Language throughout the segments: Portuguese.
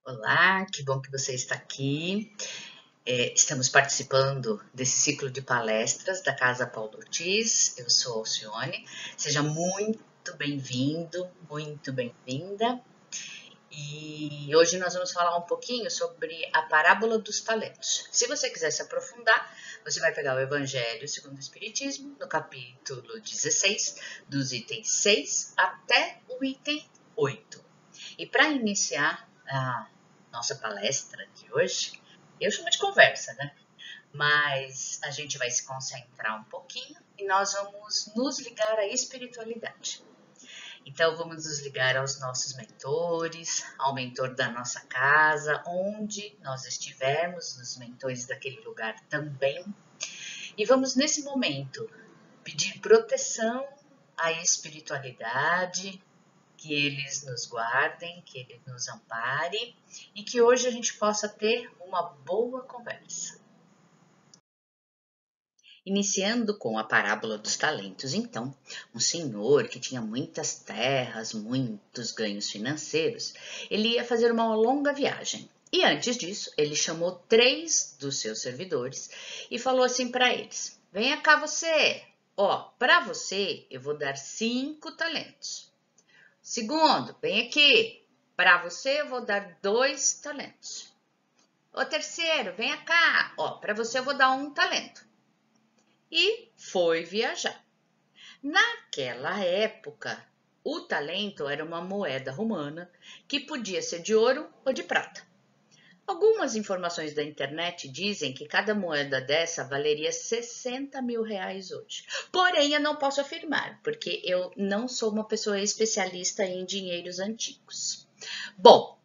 Olá, que bom que você está aqui. Estamos participando desse ciclo de palestras da Casa Paulo Ortiz. Eu sou Alcione. Seja muito bem-vindo, muito bem-vinda. E hoje nós vamos falar um pouquinho sobre a parábola dos talentos. Se você quiser se aprofundar, você vai pegar o Evangelho segundo o Espiritismo, no capítulo 16, dos itens 6 até o item 8. E para iniciar a nossa palestra de hoje, eu chamo de conversa, né? Mas a gente vai se concentrar um pouquinho e nós vamos nos ligar à espiritualidade. Então, vamos nos ligar aos nossos mentores, ao mentor da nossa casa, onde nós estivermos, nos mentores daquele lugar também. E vamos, nesse momento, pedir proteção à espiritualidade, que eles nos guardem, que eles nos amparem e que hoje a gente possa ter uma boa conversa. Iniciando com a parábola dos talentos, então, um senhor que tinha muitas terras, muitos ganhos financeiros, ele ia fazer uma longa viagem. E antes disso, ele chamou 3 dos seus servidores e falou assim para eles: venha cá você, para você eu vou dar 5 talentos. Segundo, vem aqui, para você eu vou dar 2 talentos. O terceiro, venha cá, para você eu vou dar 1 talento. E foi viajar. Naquela época, o talento era uma moeda romana que podia ser de ouro ou de prata. Algumas informações da internet dizem que cada moeda dessa valeria 60 mil reais hoje. Porém, eu não posso afirmar, porque eu não sou uma pessoa especialista em dinheiros antigos. Bom,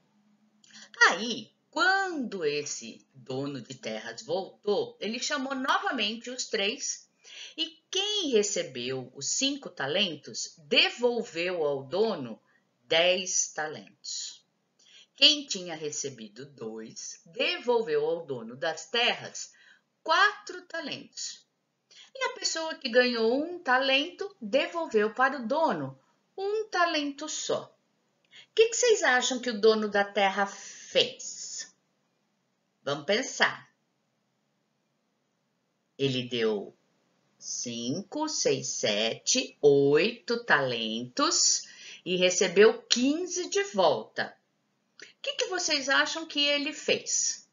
aí, quando esse dono de terras voltou, ele chamou novamente os 3 e quem recebeu os 5 talentos devolveu ao dono 10 talentos. Quem tinha recebido 2 devolveu ao dono das terras 4 talentos. E a pessoa que ganhou 1 talento devolveu para o dono 1 talento só. O que vocês acham que o dono da terra fez? Vamos pensar. Ele deu 5, 6, 7, 8 talentos e recebeu 15 de volta. O que vocês acham que ele fez?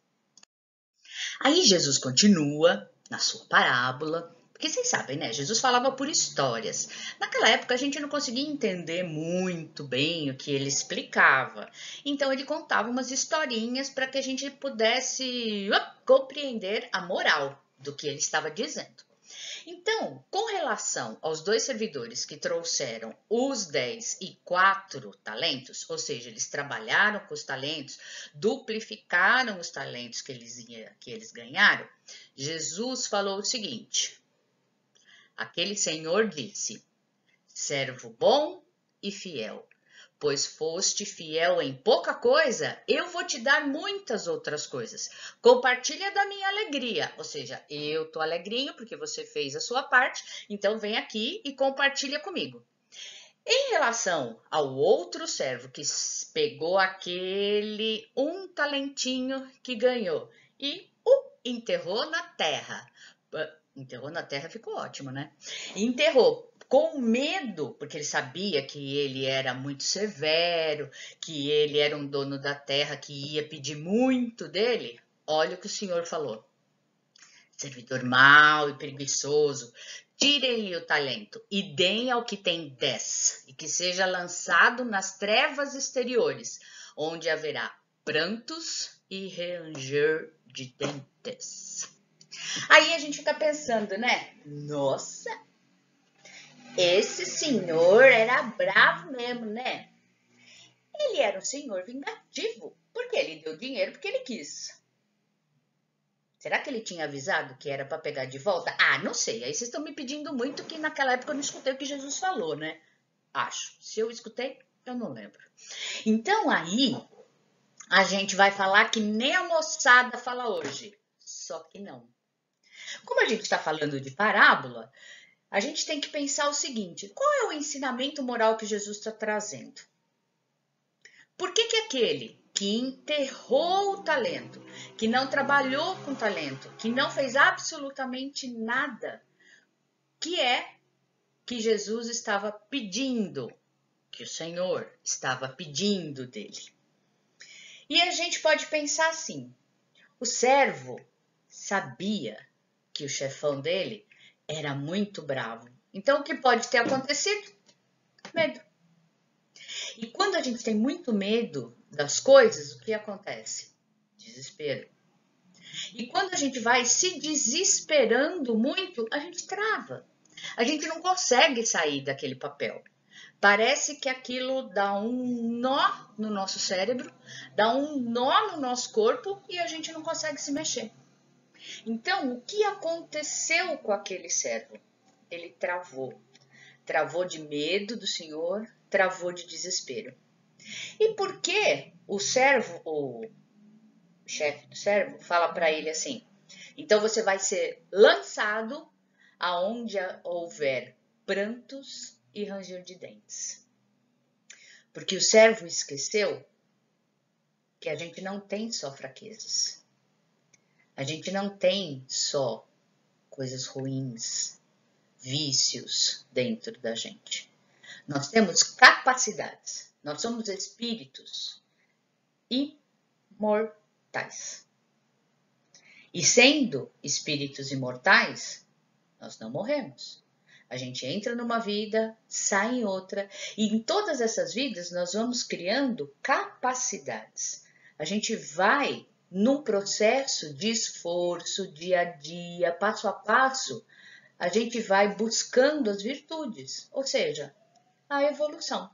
Aí Jesus continua na sua parábola, porque vocês sabem, né? Jesus falava por histórias. Naquela época a gente não conseguia entender muito bem o que ele explicava. Então ele contava umas historinhas para que a gente pudesse compreender a moral do que ele estava dizendo. Então, com relação aos 2 servidores que trouxeram os 10 e 4 talentos, ou seja, eles trabalharam com os talentos, duplicaram os talentos que eles ganharam, Jesus falou o seguinte: aquele senhor disse: servo bom e fiel. Pois foste fiel em pouca coisa, eu vou te dar muitas outras coisas. Compartilha da minha alegria. Ou seja, eu tô alegrinho porque você fez a sua parte, então vem aqui e compartilha comigo. Em relação ao outro servo que pegou aquele 1 talentinho que ganhou e o enterrou na terra. Enterrou na terra ficou ótimo, né? Enterrou com medo, porque ele sabia que ele era muito severo, que ele era um dono da terra que ia pedir muito dele. Olha o que o Senhor falou: servidor mau e preguiçoso, tirem-lhe o talento e deem ao que tem 10, e que seja lançado nas trevas exteriores, onde haverá prantos e ranger de dentes. Aí a gente fica pensando, né? Nossa, esse senhor era bravo mesmo, né? Ele era um senhor vingativo, porque ele deu dinheiro porque ele quis. Será que ele tinha avisado que era para pegar de volta? Ah, não sei. Aí vocês estão me pedindo muito que naquela época eu não escutei o que Jesus falou, né? Acho. Se eu escutei, eu não lembro. Então aí a gente vai falar que nem a moçada fala hoje. Só que não. Como a gente está falando de parábola, a gente tem que pensar o seguinte: qual é o ensinamento moral que Jesus está trazendo? Por que aquele que enterrou o talento, que não trabalhou com talento, que não fez absolutamente nada, que é que Jesus estava pedindo, que o Senhor estava pedindo dele. E a gente pode pensar assim, o servo sabia que o chefão dele era muito bravo. Então, o que pode ter acontecido? Medo. E quando a gente tem muito medo das coisas, o que acontece? Desespero. E quando a gente vai se desesperando muito, a gente trava. A gente não consegue sair daquele papel. Parece que aquilo dá um nó no nosso cérebro, dá um nó no nosso corpo e a gente não consegue se mexer. Então, o que aconteceu com aquele servo? Ele travou. Travou de medo do Senhor, travou de desespero. E por que o servo, o chefe do servo, fala para ele assim: então você vai ser lançado aonde houver prantos e ranger de dentes. Porque o servo esqueceu que a gente não tem só fraquezas. A gente não tem só coisas ruins, vícios dentro da gente. Nós temos capacidades. Nós somos espíritos imortais. E sendo espíritos imortais, nós não morremos. A gente entra numa vida, sai em outra, e em todas essas vidas nós vamos criando capacidades. A gente vai num processo de esforço, dia a dia, passo a passo, a gente vai buscando as virtudes, ou seja, a evolução.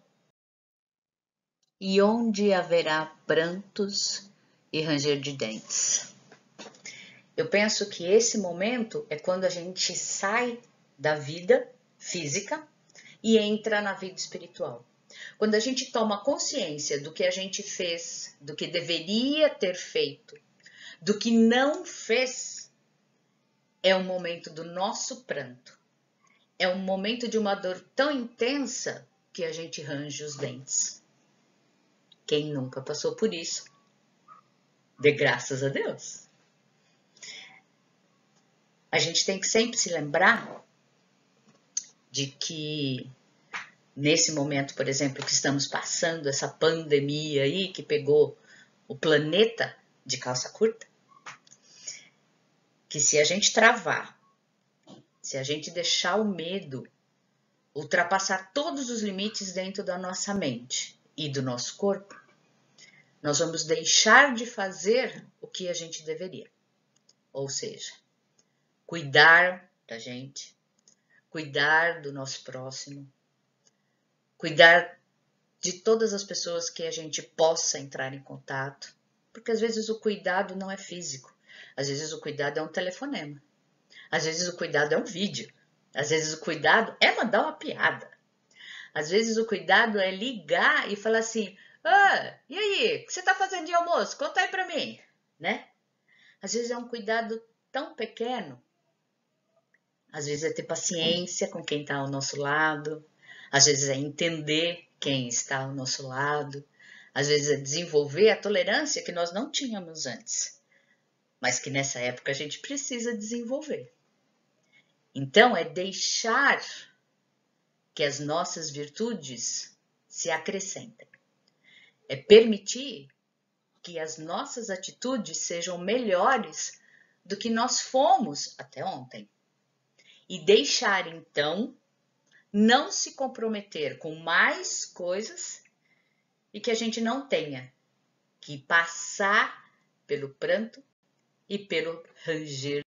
E onde haverá prantos e ranger de dentes? Eu penso que esse momento é quando a gente sai da vida física e entra na vida espiritual. Quando a gente toma consciência do que a gente fez, do que deveria ter feito, do que não fez, é o momento do nosso pranto. É um momento de uma dor tão intensa que a gente range os dentes. Quem nunca passou por isso? Dê graças a Deus. A gente tem que sempre se lembrar de que nesse momento, por exemplo, que estamos passando essa pandemia aí que pegou o planeta de calça curta, que se a gente travar, se a gente deixar o medo ultrapassar todos os limites dentro da nossa mente e do nosso corpo, nós vamos deixar de fazer o que a gente deveria. Ou seja, cuidar da gente, cuidar do nosso próximo, cuidar de todas as pessoas que a gente possa entrar em contato, porque às vezes o cuidado não é físico, às vezes o cuidado é um telefonema, às vezes o cuidado é um vídeo, às vezes o cuidado é mandar uma piada, às vezes o cuidado é ligar e falar assim: ah, e aí, o que você está fazendo de almoço? Conta aí para mim, né? Às vezes é um cuidado tão pequeno, às vezes é ter paciência com quem está ao nosso lado, às vezes é entender quem está ao nosso lado, às vezes é desenvolver a tolerância que nós não tínhamos antes, mas que nessa época a gente precisa desenvolver. Então, é deixar que as nossas virtudes se acrescentem. É permitir que as nossas atitudes sejam melhores do que nós fomos até ontem. E deixar, então, não se comprometer com mais coisas e que a gente não tenha que passar pelo pranto e pelo ranger.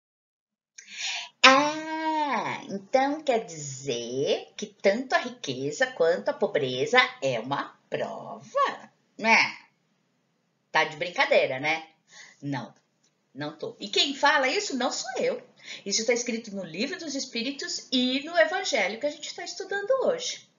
Ah, então quer dizer que tanto a riqueza quanto a pobreza é uma prova, né? Tá de brincadeira, né? Não, não tô. E quem fala isso não sou eu. Isso está escrito no Livro dos Espíritos e no Evangelho que a gente está estudando hoje.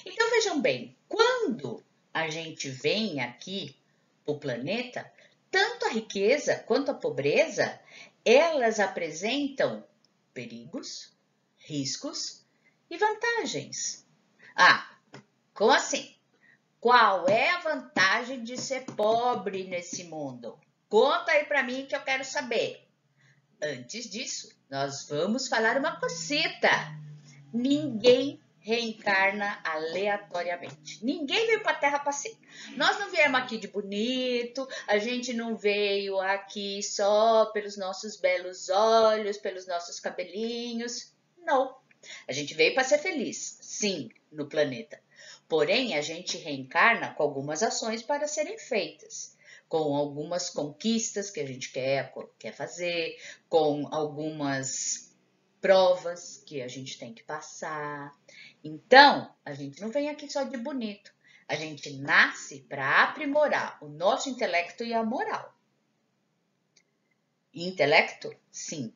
Então vejam bem, quando a gente vem aqui para o planeta, tanto a riqueza quanto a pobreza, elas apresentam perigos, riscos e vantagens. Ah, como assim? Qual é a vantagem de ser pobre nesse mundo? Conta aí para mim que eu quero saber. Antes disso, nós vamos falar uma cosita. Ninguém reencarna aleatoriamente. Ninguém veio para a Terra para ser. Nós não viemos aqui de bonito, a gente não veio aqui só pelos nossos belos olhos, pelos nossos cabelinhos. Não. A gente veio para ser feliz, sim, no planeta. Porém, a gente reencarna com algumas ações para serem feitas, com algumas conquistas que a gente quer fazer, com algumas provas que a gente tem que passar. Então, a gente não vem aqui só de bonito. A gente nasce para aprimorar o nosso intelecto e a moral. Intelecto, sim.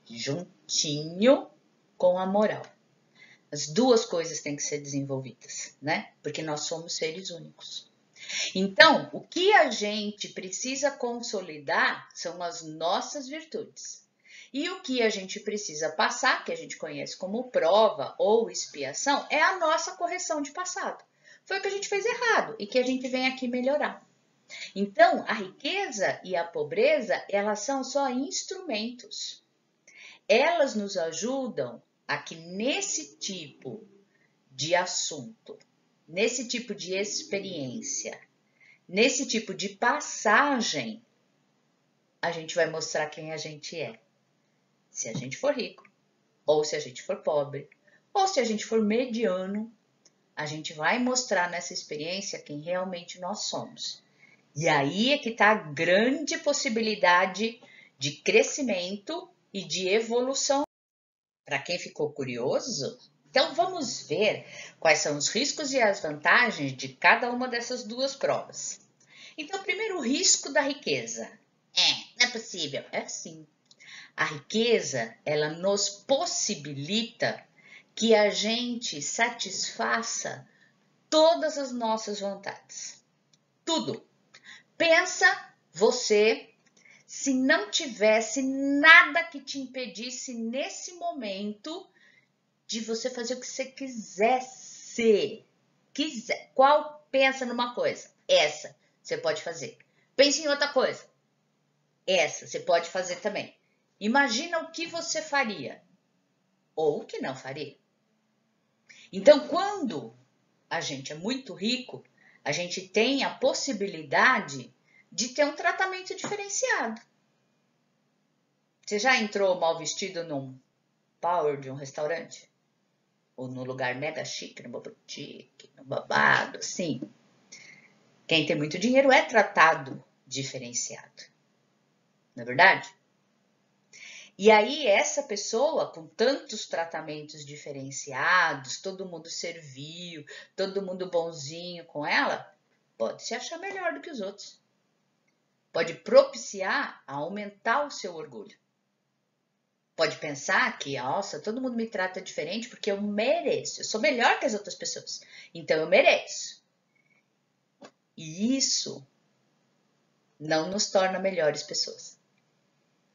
Juntinho com a moral. As duas coisas têm que ser desenvolvidas, né? Porque nós somos seres únicos. Então, o que a gente precisa consolidar são as nossas virtudes. E o que a gente precisa passar, que a gente conhece como prova ou expiação, é a nossa correção de passado. Foi o que a gente fez errado e que a gente vem aqui melhorar. Então, a riqueza e a pobreza, elas são só instrumentos. Elas nos ajudam a que nesse tipo de assunto, nesse tipo de experiência, nesse tipo de passagem, a gente vai mostrar quem a gente é. Se a gente for rico, ou se a gente for pobre, ou se a gente for mediano, a gente vai mostrar nessa experiência quem realmente nós somos. E aí é que está a grande possibilidade de crescimento e de evolução. Para quem ficou curioso, então vamos ver quais são os riscos e as vantagens de cada uma dessas duas provas. Então, primeiro, o risco da riqueza. Não é possível. É sim. A riqueza, ela nos possibilita que a gente satisfaça todas as nossas vontades. Tudo. Pensa você se não tivesse nada que te impedisse nesse momento de você fazer o que você quisesse. Pensa numa coisa? Essa você pode fazer. Pense em outra coisa. Essa você pode fazer também. Imagina o que você faria ou o que não faria. Então, quando a gente é muito rico, a gente tem a possibilidade de ter um tratamento diferenciado. Você já entrou mal vestido num power de um restaurante? Ou num lugar mega chique, numa boutique, num babado, assim? Quem tem muito dinheiro é tratado diferenciado. Não é verdade? E aí, essa pessoa, com tantos tratamentos diferenciados, todo mundo servil, todo mundo bonzinho com ela, pode se achar melhor do que os outros. Pode propiciar a aumentar o seu orgulho. Pode pensar que, nossa, todo mundo me trata diferente porque eu mereço. Eu sou melhor que as outras pessoas. Então, eu mereço. E isso não nos torna melhores pessoas.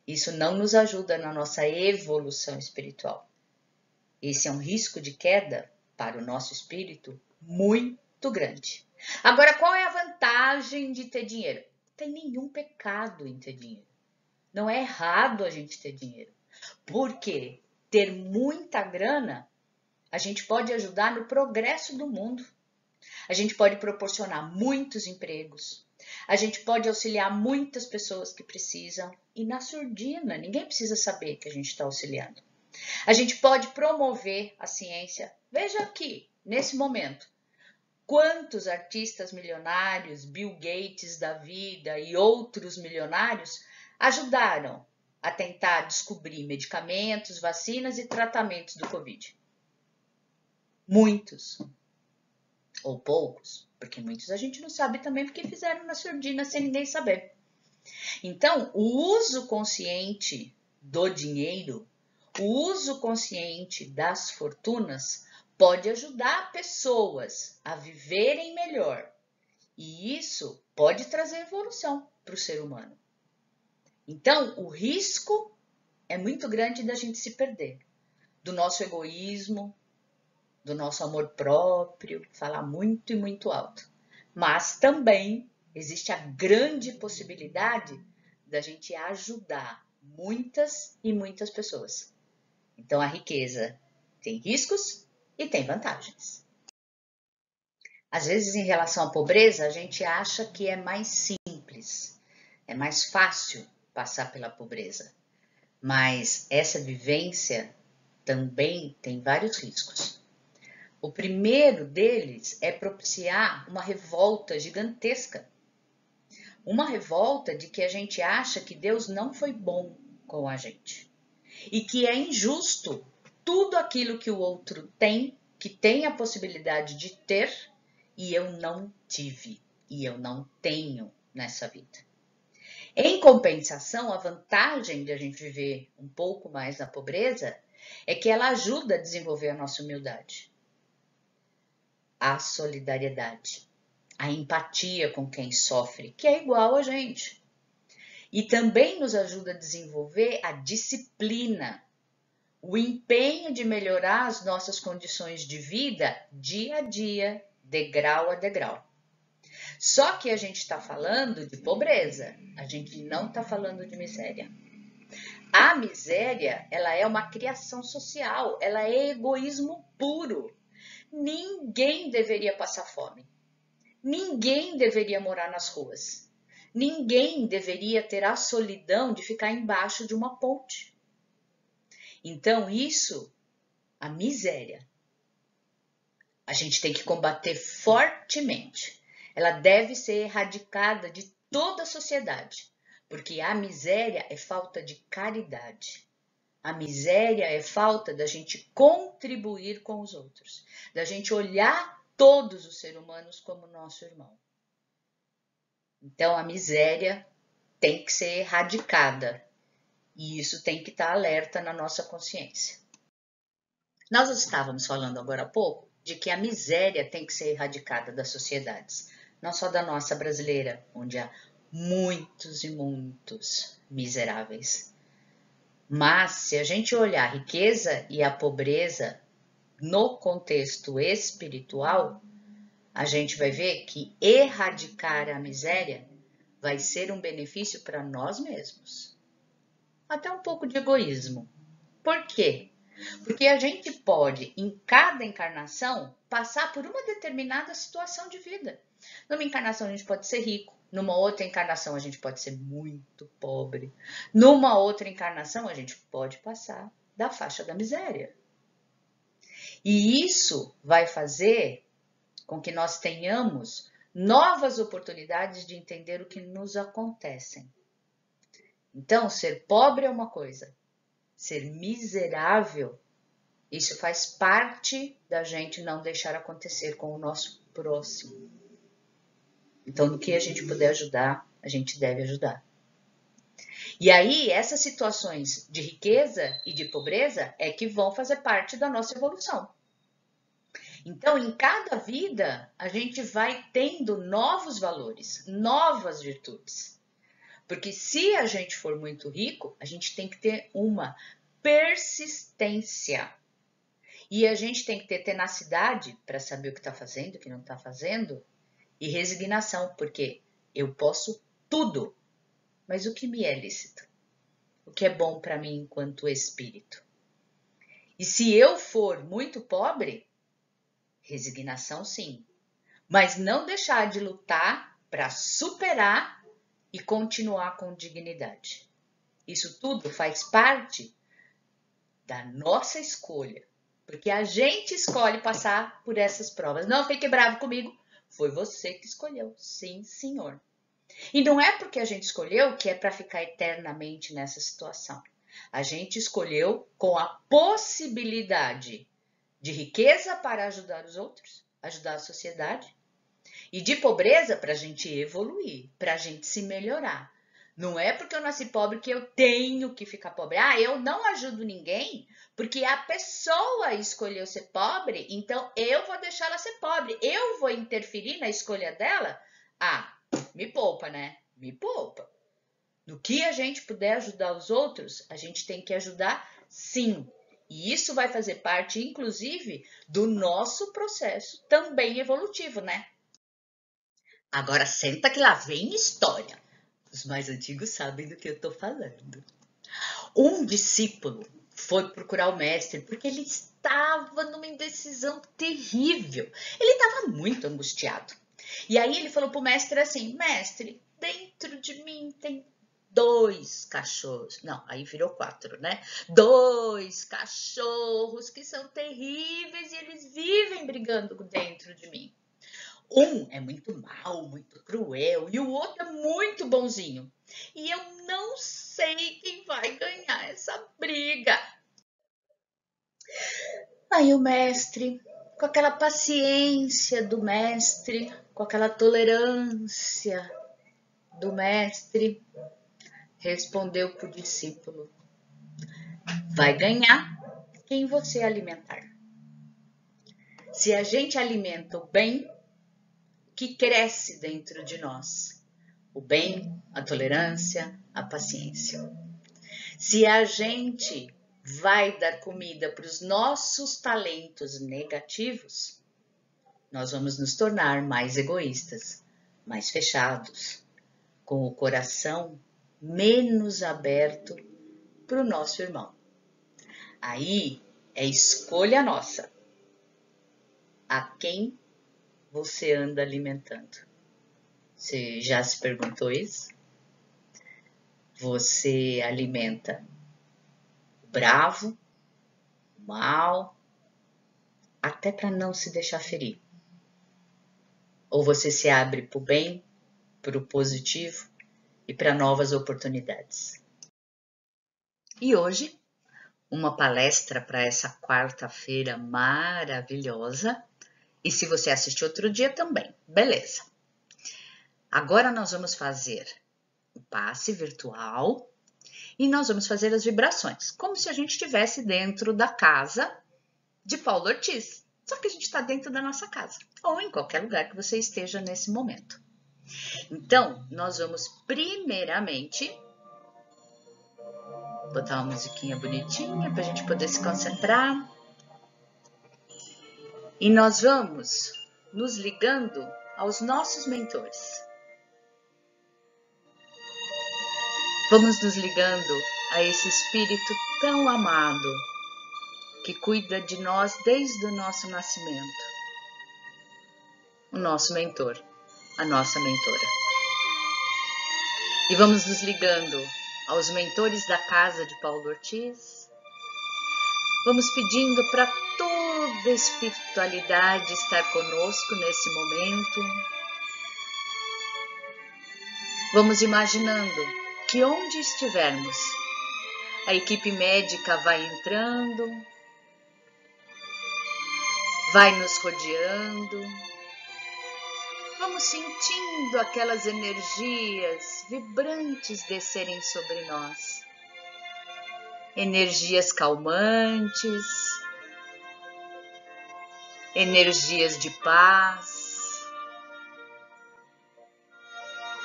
Isso não nos ajuda na nossa evolução espiritual. Esse é um risco de queda para o nosso espírito muito grande. Agora, qual é a vantagem de ter dinheiro? Não tem nenhum pecado em ter dinheiro. Não é errado a gente ter dinheiro. Porque ter muita grana, a gente pode ajudar no progresso do mundo. A gente pode proporcionar muitos empregos. A gente pode auxiliar muitas pessoas que precisam. E na surdina, ninguém precisa saber que a gente está auxiliando. A gente pode promover a ciência. Veja aqui, nesse momento, quantos artistas milionários, Bill Gates da vida e outros milionários ajudaram a tentar descobrir medicamentos, vacinas e tratamentos do Covid. Muitos. Ou poucos, porque muitos a gente não sabe também porque fizeram na surdina sem ninguém saber. Então, o uso consciente do dinheiro, o uso consciente das fortunas pode ajudar pessoas a viverem melhor. E isso pode trazer evolução para o ser humano. Então, o risco é muito grande da gente se perder, do nosso egoísmo, do nosso amor próprio, falar muito e muito alto. Mas também existe a grande possibilidade da gente ajudar muitas e muitas pessoas. Então a riqueza tem riscos e tem vantagens. Às vezes, em relação à pobreza, a gente acha que é mais simples, é mais fácil passar pela pobreza. Mas essa vivência também tem vários riscos. O primeiro deles é propiciar uma revolta gigantesca. Uma revolta de que a gente acha que Deus não foi bom com a gente. E que é injusto tudo aquilo que o outro tem, que tem a possibilidade de ter, e eu não tive, e eu não tenho nessa vida. Em compensação, a vantagem de a gente viver um pouco mais na pobreza é que ela ajuda a desenvolver a nossa humildade, a solidariedade, a empatia com quem sofre, que é igual a gente. E também nos ajuda a desenvolver a disciplina, o empenho de melhorar as nossas condições de vida dia a dia, degrau a degrau. Só que a gente está falando de pobreza, a gente não está falando de miséria. A miséria, ela é uma criação social, ela é egoísmo puro. Ninguém deveria passar fome. Ninguém deveria morar nas ruas. Ninguém deveria ter a solidão de ficar embaixo de uma ponte. Então, isso, a miséria, a gente tem que combater fortemente. Ela deve ser erradicada de toda a sociedade, porque a miséria é falta de caridade. A miséria é falta da gente contribuir com os outros, da gente olhar todos os seres humanos como nosso irmão. Então, a miséria tem que ser erradicada e isso tem que estar alerta na nossa consciência. Nós estávamos falando agora há pouco de que a miséria tem que ser erradicada das sociedades, não só da nossa brasileira, onde há muitos e muitos miseráveis. Mas se a gente olhar a riqueza e a pobreza no contexto espiritual, a gente vai ver que erradicar a miséria vai ser um benefício para nós mesmos. Até um pouco de egoísmo. Por quê? Porque a gente pode, em cada encarnação, passar por uma determinada situação de vida. Numa encarnação a gente pode ser rico, numa outra encarnação a gente pode ser muito pobre, numa outra encarnação a gente pode passar da faixa da miséria. E isso vai fazer com que nós tenhamos novas oportunidades de entender o que nos acontece. Então, ser pobre é uma coisa, ser miserável, isso faz parte da gente não deixar acontecer com o nosso próximo. Então, no que a gente puder ajudar, a gente deve ajudar. E aí, essas situações de riqueza e de pobreza é que vão fazer parte da nossa evolução. Então, em cada vida, a gente vai tendo novos valores, novas virtudes. Porque se a gente for muito rico, a gente tem que ter uma persistência. E a gente tem que ter tenacidade para saber o que está fazendo, o que não está fazendo, e resignação, porque eu posso tudo, mas o que me é lícito? O que é bom para mim enquanto espírito? E se eu for muito pobre, resignação sim, mas não deixar de lutar para superar e continuar com dignidade. Isso tudo faz parte da nossa escolha, porque a gente escolhe passar por essas provas. Não fique bravo comigo, foi você que escolheu, sim, senhor. E não é porque a gente escolheu que é para ficar eternamente nessa situação. A gente escolheu com a possibilidade de riqueza para ajudar os outros, ajudar a sociedade, e de pobreza para a gente evoluir, para a gente se melhorar. Não é porque eu nasci pobre que eu tenho que ficar pobre. Ah, eu não ajudo ninguém porque a pessoa escolheu ser pobre, então eu vou deixar ela ser pobre. Eu vou interferir na escolha dela? Ah, me poupa, né? Me poupa. No que a gente puder ajudar os outros, a gente tem que ajudar sim. E isso vai fazer parte, inclusive, do nosso processo também evolutivo, né? Agora senta que lá vem história. Os mais antigos sabem do que eu estou falando. Um discípulo foi procurar o mestre porque ele estava numa indecisão terrível. Ele estava muito angustiado. E aí ele falou para o mestre assim: Mestre, dentro de mim tem 2 cachorros. Não, aí virou 4, né? 2 cachorros que são terríveis e eles vivem brigando dentro de mim. Um é muito mau, muito cruel, e o outro é muito bonzinho. E eu não sei quem vai ganhar essa briga. Aí o mestre, com aquela paciência do mestre, com aquela tolerância do mestre, respondeu para o discípulo: vai ganhar quem você alimentar. Se a gente alimenta o bem que cresce dentro de nós, o bem, a tolerância, a paciência. Se a gente vai dar comida para os nossos talentos negativos, nós vamos nos tornar mais egoístas, mais fechados, com o coração menos aberto para o nosso irmão. Aí é escolha nossa. A quem você anda alimentando? Você já se perguntou isso? Você alimenta o bravo, o mal, até para não se deixar ferir. Ou você se abre para o bem, para o positivo e para novas oportunidades. E hoje, uma palestra para essa quarta-feira maravilhosa. E se você assistiu outro dia também, beleza. Agora nós vamos fazer o passe virtual e nós vamos fazer as vibrações, como se a gente estivesse dentro da casa de Paulo Ortiz. Só que a gente está dentro da nossa casa, ou em qualquer lugar que você esteja nesse momento. Então, nós vamos primeiramente botar uma musiquinha bonitinha para a gente poder se concentrar. E nós vamos nos ligando aos nossos mentores. Vamos nos ligando a esse espírito tão amado que cuida de nós desde o nosso nascimento. O nosso mentor, a nossa mentora. E vamos nos ligando aos mentores da casa de Paulo Ortiz. Vamos pedindo para toda a espiritualidade estar conosco nesse momento. Vamos imaginando que onde estivermos, a equipe médica vai entrando, vai nos rodeando. Vamos sentindo aquelas energias vibrantes descerem sobre nós. Energias calmantes, energias de paz,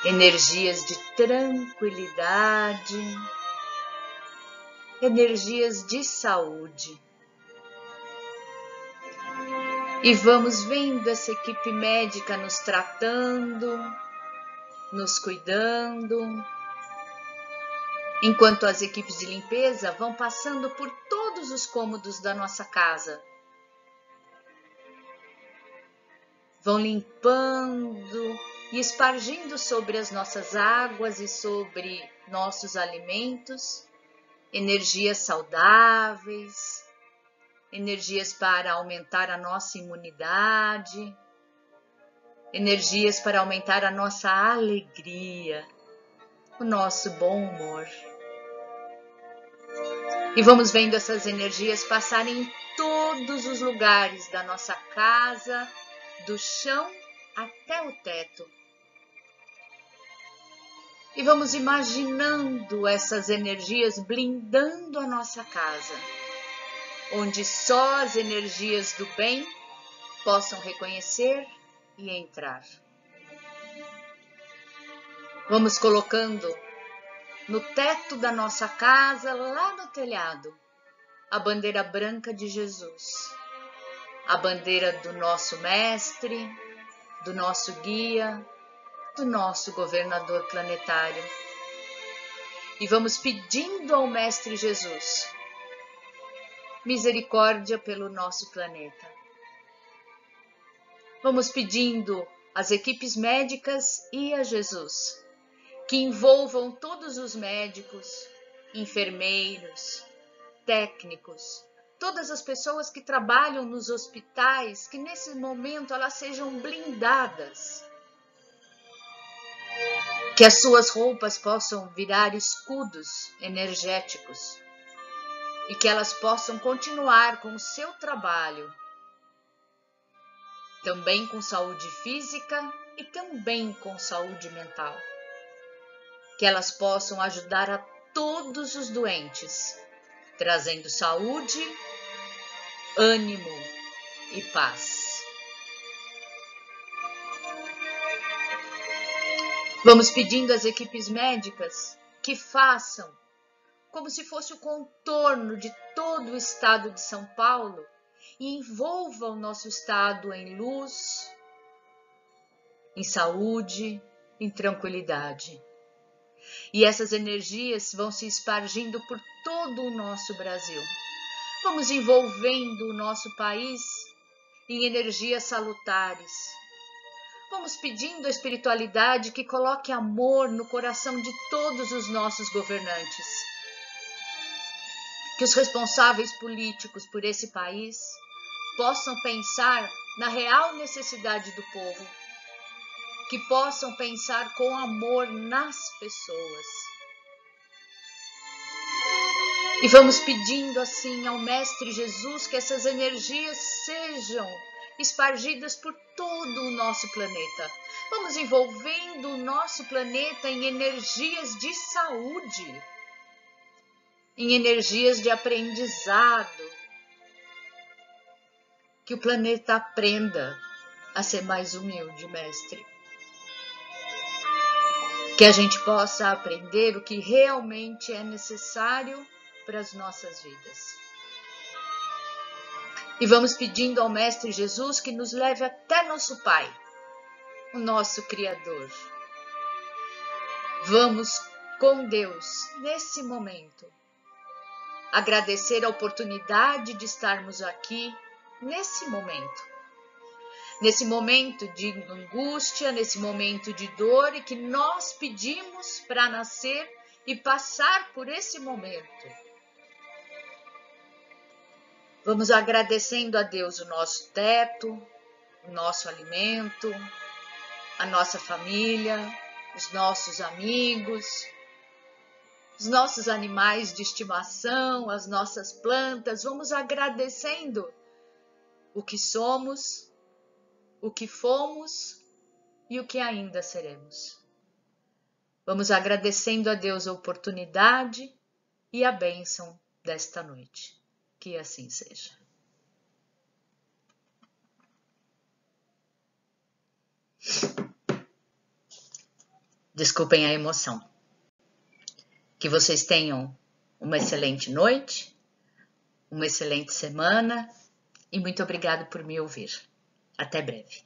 energias de tranquilidade, energias de saúde. E vamos vendo essa equipe médica nos tratando, nos cuidando, enquanto as equipes de limpeza vão passando por todos os cômodos da nossa casa. Vão limpando e espargindo sobre as nossas águas e sobre nossos alimentos energias saudáveis, energias para aumentar a nossa imunidade, energias para aumentar a nossa alegria, o nosso bom humor. E vamos vendo essas energias passarem em todos os lugares da nossa casa, do chão até o teto. E vamos imaginando essas energias blindando a nossa casa, onde só as energias do bem possam reconhecer e entrar. Vamos colocando no teto da nossa casa, lá no telhado, a bandeira branca de Jesus, a bandeira do nosso mestre, do nosso guia, do nosso governador planetário. E vamos pedindo ao Mestre Jesus misericórdia pelo nosso planeta. Vamos pedindo às equipes médicas e a Jesus que envolvam todos os médicos, enfermeiros, técnicos, todas as pessoas que trabalham nos hospitais, que nesse momento elas sejam blindadas, que as suas roupas possam virar escudos energéticos e que elas possam continuar com o seu trabalho, também com saúde física e também com saúde mental. Que elas possam ajudar a todos os doentes, trazendo saúde, ânimo e paz. Vamos pedindo às equipes médicas que façam como se fosse o contorno de todo o estado de São Paulo e envolvam o nosso estado em luz, em saúde, em tranquilidade. E essas energias vão se espargindo por todo o nosso Brasil. Vamos envolvendo o nosso país em energias salutares. Vamos pedindo à espiritualidade que coloque amor no coração de todos os nossos governantes. Que os responsáveis políticos por esse país possam pensar na real necessidade do povo. Que possam pensar com amor nas pessoas. E vamos pedindo assim ao Mestre Jesus que essas energias sejam espargidas por todo o nosso planeta. Vamos envolvendo o nosso planeta em energias de saúde, em energias de aprendizado. Que o planeta aprenda a ser mais humilde, Mestre. Que a gente possa aprender o que realmente é necessário para as nossas vidas. E vamos pedindo ao Mestre Jesus que nos leve até nosso Pai, o nosso Criador. Vamos com Deus, nesse momento, agradecer a oportunidade de estarmos aqui, nesse momento. Nesse momento de angústia, nesse momento de dor e que nós pedimos para nascer e passar por esse momento. Vamos agradecendo a Deus o nosso teto, o nosso alimento, a nossa família, os nossos amigos, os nossos animais de estimação, as nossas plantas. Vamos agradecendo o que somos, o que fomos e o que ainda seremos. Vamos agradecendo a Deus a oportunidade e a bênção desta noite. Que assim seja. Desculpem a emoção. Que vocês tenham uma excelente noite, uma excelente semana e muito obrigado por me ouvir. Até breve.